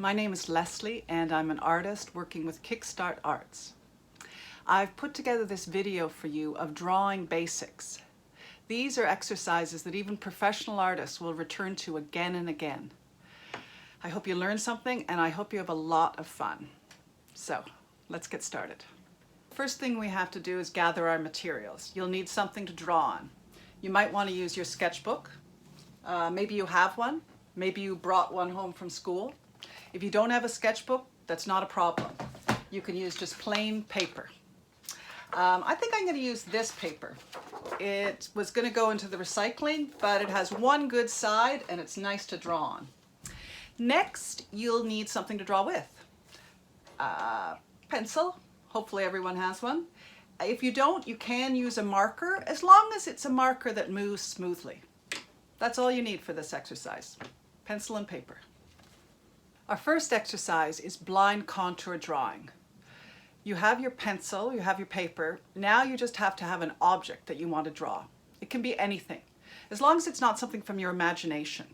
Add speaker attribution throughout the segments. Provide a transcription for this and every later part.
Speaker 1: My name is Leslie and I'm an artist working with Kickstart Arts. I've put together this video for you of drawing basics. These are exercises that even professional artists will return to again and again. I hope you learn something and I hope you have a lot of fun. So let's get started. First thing we have to do is gather our materials. You'll need something to draw on. You might want to use your sketchbook. Maybe you have one. Maybe you brought one home from school. If you don't have a sketchbook, that's not a problem. You can use just plain paper. I think I'm going to use this paper. It was going to go into the recycling, but it has one good side and it's nice to draw on. Next, you'll need something to draw with. Pencil. Hopefully everyone has one. If you don't, you can use a marker, as long as it's a marker that moves smoothly. That's all you need for this exercise. Pencil and paper. Our first exercise is blind contour drawing. You have your pencil, you have your paper. Now you just have to have an object that you want to draw. It can be anything, as long as it's not something from your imagination.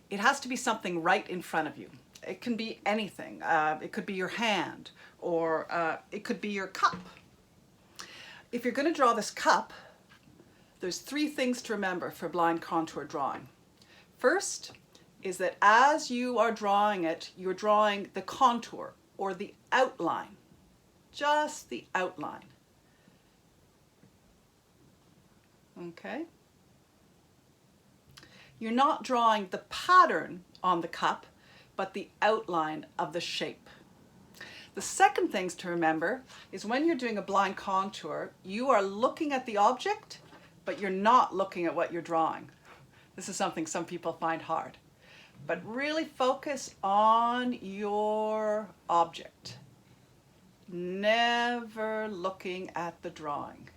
Speaker 1: It has to be something right in front of you. It can be anything. It could be your hand, or it could be your cup. If you're going to draw this cup, there's three things to remember for blind contour drawing. First is that as you are drawing it, you're drawing the contour or the outline, just the outline. Okay? You're not drawing the pattern on the cup, but the outline of the shape. The second thing to remember is when you're doing a blind contour, you are looking at the object, but you're not looking at what you're drawing. This is something some people find hard. But really focus on your object. Never looking at the drawing.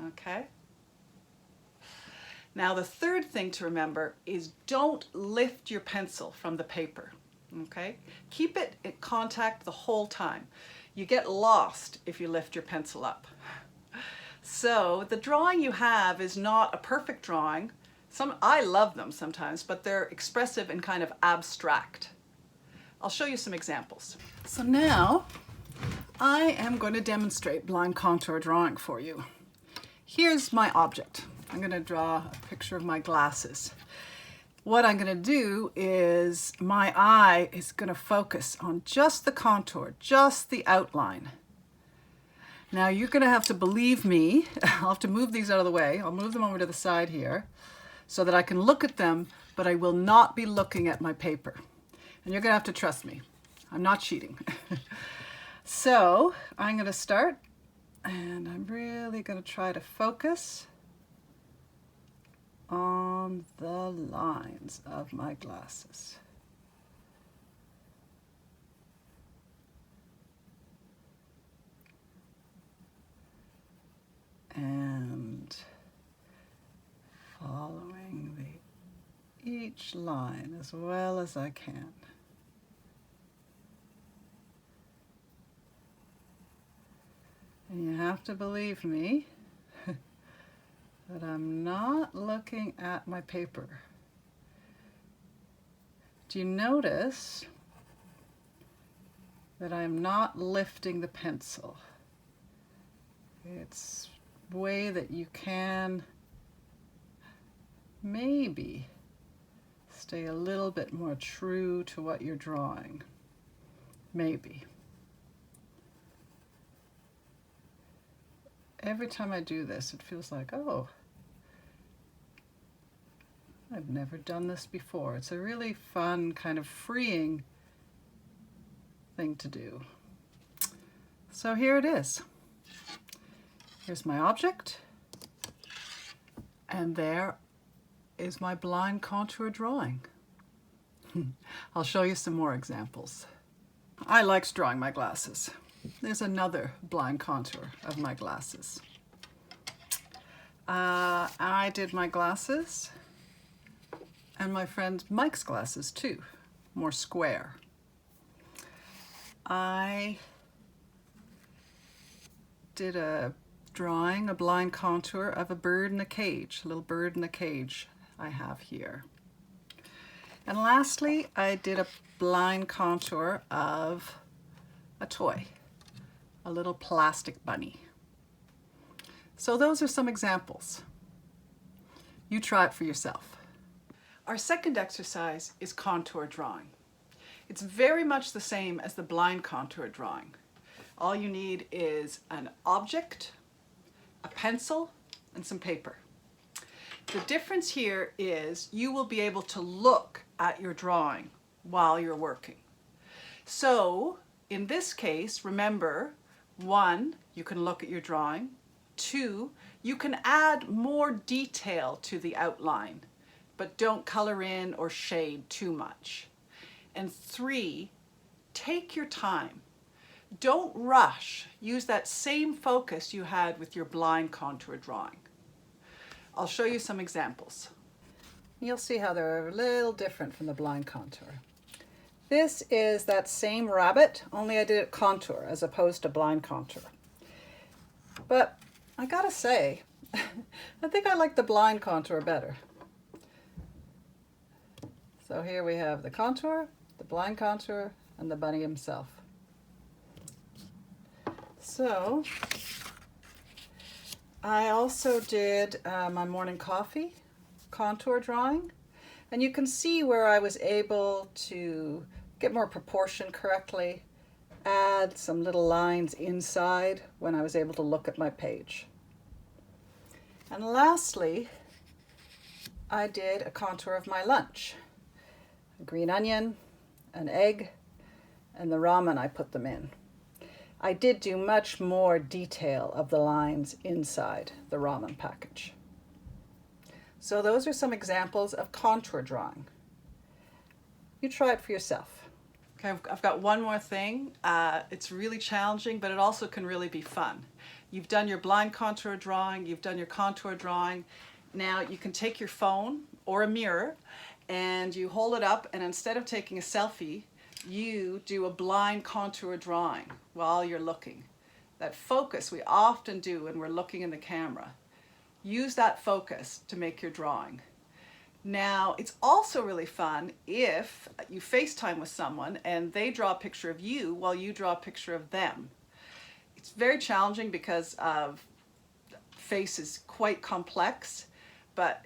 Speaker 1: Okay? Now the third thing to remember is don't lift your pencil from the paper. Okay? Keep it in contact the whole time. You get lost if you lift your pencil up. So the drawing you have is not a perfect drawing. I love them sometimes, but they're expressive and kind of abstract. I'll show you some examples. So now I am going to demonstrate blind contour drawing for you. Here's my object. I'm going to draw a picture of my glasses. What I'm going to do is my eye is going to focus on just the contour, just the outline. Now you're going to have to believe me. I'll have to move these out of the way. I'll move them over to the side here so that I can look at them, but I will not be looking at my paper. And you're going to have to trust me. I'm not cheating. So I'm going to start, and I'm really going to try to focus on the lines of my glasses. And following each line as well as I can. And you have to believe me that I'm not looking at my paper. Do you notice that I'm not lifting the pencil? It's a way that you can maybe stay a little bit more true to what you're drawing. Maybe. Every time I do this, it feels like, oh, I've never done this before. It's a really fun, kind of freeing thing to do. So here it is. Here's my object, and there is my blind contour drawing. I'll show you some more examples. I liked drawing my glasses. There's another blind contour of my glasses. I did my glasses and my friend Mike's glasses too, more square. I did a drawing, a blind contour of a bird in a cage, a little bird in a cage I have here. And lastly, I did a blind contour of a toy, a little plastic bunny. So those are some examples. You try it for yourself. Our second exercise is contour drawing. It's very much the same as the blind contour drawing. All you need is an object, a pencil, and some paper. The difference here is you will be able to look at your drawing while you're working. So in this case, remember, 1, you can look at your drawing. 2, you can add more detail to the outline, but don't color in or shade too much. And 3, take your time. Don't rush. Use that same focus you had with your blind contour drawing. I'll show you some examples. You'll see how they're a little different from the blind contour. This is that same rabbit, only I did it contour as opposed to blind contour. But I gotta say, I think I like the blind contour better. So here we have the contour, the blind contour, and the bunny himself. So I also did my morning coffee contour drawing, and you can see where I was able to get more proportion correctly, add some little lines inside when I was able to look at my page. And lastly, I did a contour of my lunch. A green onion, an egg, and the ramen I put them in. I did do much more detail of the lines inside the ramen package. So those are some examples of contour drawing. You try it for yourself. Okay, I've got one more thing. It's really challenging, but it also can really be fun. You've done your blind contour drawing, you've done your contour drawing. Now you can take your phone or a mirror and you hold it up, and instead of taking a selfie, you do a blind contour drawing while you're looking. That focus we often do when we're looking in the camera. Use that focus to make your drawing. Now, it's also really fun if you FaceTime with someone and they draw a picture of you while you draw a picture of them. It's very challenging because face is quite complex, but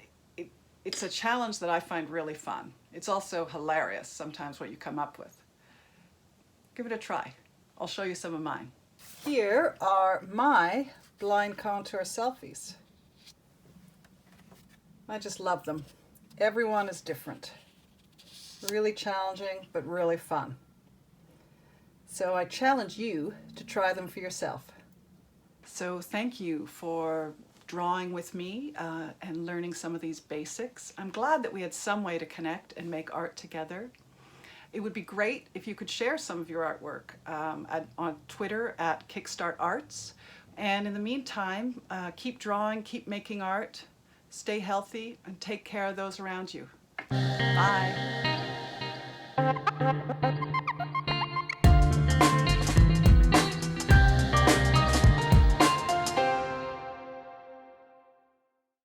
Speaker 1: it's a challenge that I find really fun. It's also hilarious sometimes what you come up with. Give it a try. I'll show you some of mine. Here are my blind contour selfies. I just love them. Everyone is different. Really challenging, but really fun. So I challenge you to try them for yourself. So thank you for drawing with me and learning some of these basics. I'm glad that we had some way to connect and make art together. It would be great if you could share some of your artwork on Twitter at Kickstart Arts. And in the meantime, keep drawing, keep making art, stay healthy, and take care of those around you. Bye.